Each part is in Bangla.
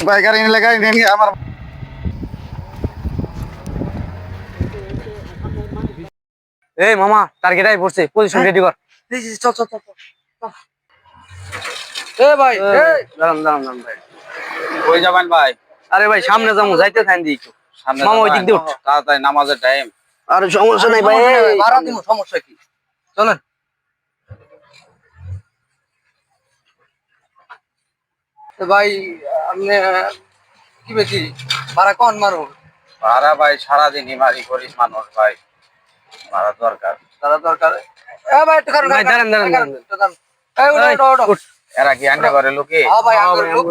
ভাই গাড়ি নিলে গাড়ি নিয়ে আমার এই মামা টার্গেট আই পড়ছে, পজিশন রেডি কর। চল চল চল এ ভাই দাঁড়ান দাঁড়ান দাঁড়ান ভাই, কই যাবেন ভাই? আরে ভাই সামনে যাবো, যাইতে থাইন দি একটু। সামনে মামা ওই দিক দিয়ে উঠ। তাড়াতাড়ি নামাজের টাইম। আরে সমস্যা নাই ভাই, ভাড়া দিব, সমস্যা কি? চলেন। তো ভাই আপনি কি বেশি ভাড়া কোন মারো? ভাড়া ভাই সারাদিনই মারি করিস মানুষ ভাই, ভাড়া দরকার। তারা দরকার। এ ভাই একটু কারণ ভাই দাঁড়ান দাঁড়ান দাঁড়ান। এই ওড়ো ওড়ো ওড়ো। এরা কি আন্ডা করে লোকে? হ্যাঁ ভাই আঙ্গুর লোক।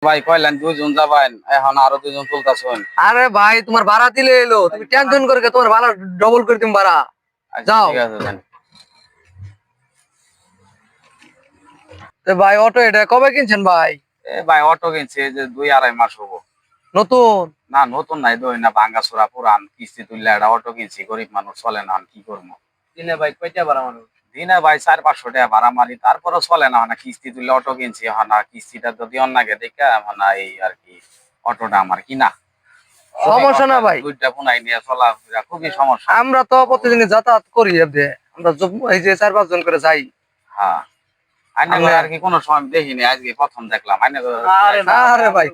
ভাই কইলেন দুইজন যাবেন, এখন আরো দুইজন তুলতাছেন। আরে ভাই তোমার ভাড়া দিলে এলো, তুমি টেনশন করে কে, তোমার ভাড়া ডবল করে তুমি ভাড়া। আচ্ছা, যাও। ঠিক আছে যান। তো ভাই অটো এটা কবে কিনছেন ভাই? এ ভাই অটো কিনছে যে 2-2.5 মাস হবো। নতুন? না নতুন নাই, দই না, ভাঙ্গা চোরা পুরান, কিস্তি তুললে একটা অটো কিনছি, গরিব মানুষ চলে না, কি করবো? দিনে ভাই কয়টা ভাড়া মানুষ? দিনে ভাই 400-500 টাকা ভাড়া মারি, তারপরে চলে না, না কিস্তি তুললে অটো কিনছি, এখন আর কিস্তিটা যদি অন্যকে দেখে এখন এই আর কি অটোটা আমার কিনা। সমস্যা না ভাই, দুইটা ফোনাই নিয়ে চলাফেরা খুবই সমস্যা। আমরা তো প্রতিদিন যাতায়াত করি, আমরা এই যে 4-5 জন করে যাই। হ্যাঁ আইনা করে আর কি কোনো সময় দেখিনি, আজকে প্রথম দেখলাম। আইনা করে আরে ভাই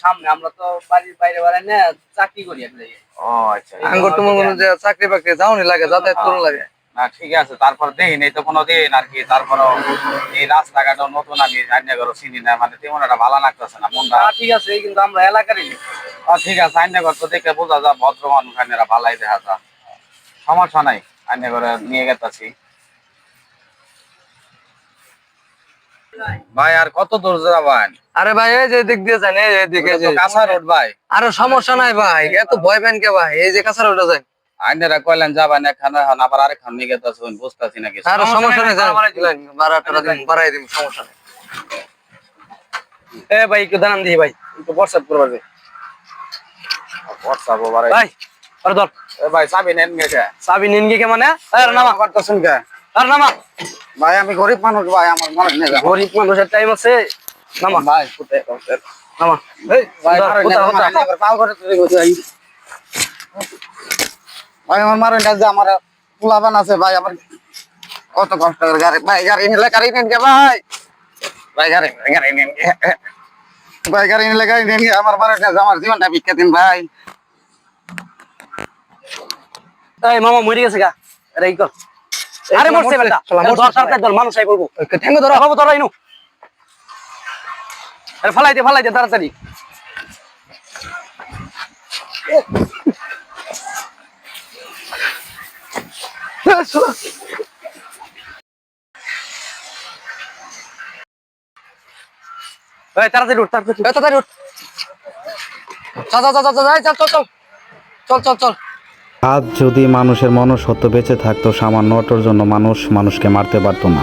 সামনে আমরা তো বাড়ির বাইরে বাড়াই না, চাকরি করি এক জায়গায়। ও আচ্ছা, আঙ্গুর তোমার মনে যে চাকরি বাকরি যাওনি লাগে, যাতায়াত করুন লাগে। না ঠিক আছে, তারপর দেখিনি তো কোনো দিন আর কি। তারপর এই রাস্তাঘাট নতুন, আমি আইনা করে চিনি না, মানে তেমন একটা ভালো লাগতেছে না মনটা। ঠিক আছে, কিন্তু আমরা এলাকারই। ঠিক আছে, আইনা ঘর তো দেখে বোঝা যা ভদ্র মানুষ, আইনারা ভালাই দেখা যা, সমস্যা নাই, আইনা করে নিয়ে গেতাছি। ভাই আর কত দূর যাবেন? আরে ভাই এই যে দিক দিয়ে যান, এই দিকে যে কাঁচা রোড ভাই। আরে সমস্যা নাই ভাই, এত ভয় পেন কে ভাই, এই যে কাঁচা রোডে যান। আইনারা কইলেন যাবেন এখানে, এখন আবার আরেকখান নিয়ে গেতাছেন, বুঝতাছি না কিছু। আরে সমস্যা নাই, যান ভাড়াটা দিন, বাড়াই দিন, সমস্যা নাই। এ ভাই একটু দাঁড়ান দিই ভাই, একটু হোয়াটসঅ্যাপ করবার দে হোয়াটসঅ্যাপ ওভারে। ভাই। আরে ধর এ ভাই চাবি নেন গেছে। চাবি নিন কি মানে? আরে নামা করতেছেন কে? আরে নামা। ভাই আমি গরিব মানুষ ভাই, আমার মনে নেই। গরিব মানুষের টাইম আছে, নামা ভাই ফুটে নামা। এই ভাই পাও করে তুই ভাই। ভাই আমার মারেন কাছে, আমার পোলাবান আছে ভাই, আমার কত কষ্ট করে গাড়ি, ভাই গাড়ি নিলে গাড়ি নেন কে ভাই? ভাই গাড়ি নেন কে? ভাই গাড়ি নিলে গাড়ি নেন কে? আমার মারেন কাছে, আমার জীবনটা ভিক্ষা দিন ভাই। এই মামা মরে গেছে গা, আরে ই কর। আরে মরছে বেটা, ধর সরকার ধর, মানুষ আই বলবো। ঠেঙ্গ ধরো। বাবু ধর আইনু। আরে ফালাই দে তাড়াতাড়ি। এই তাড়াতাড়ি উঠ, তাড়াতাড়ি উঠ। চল চল চল চল চল চল চল চল চল চল। আজ যদি মানুষের মনুষ্যত্ব বেঁচে থাকতো, সামান্য অটোর জন্য মানুষকে মারতে পারতো না।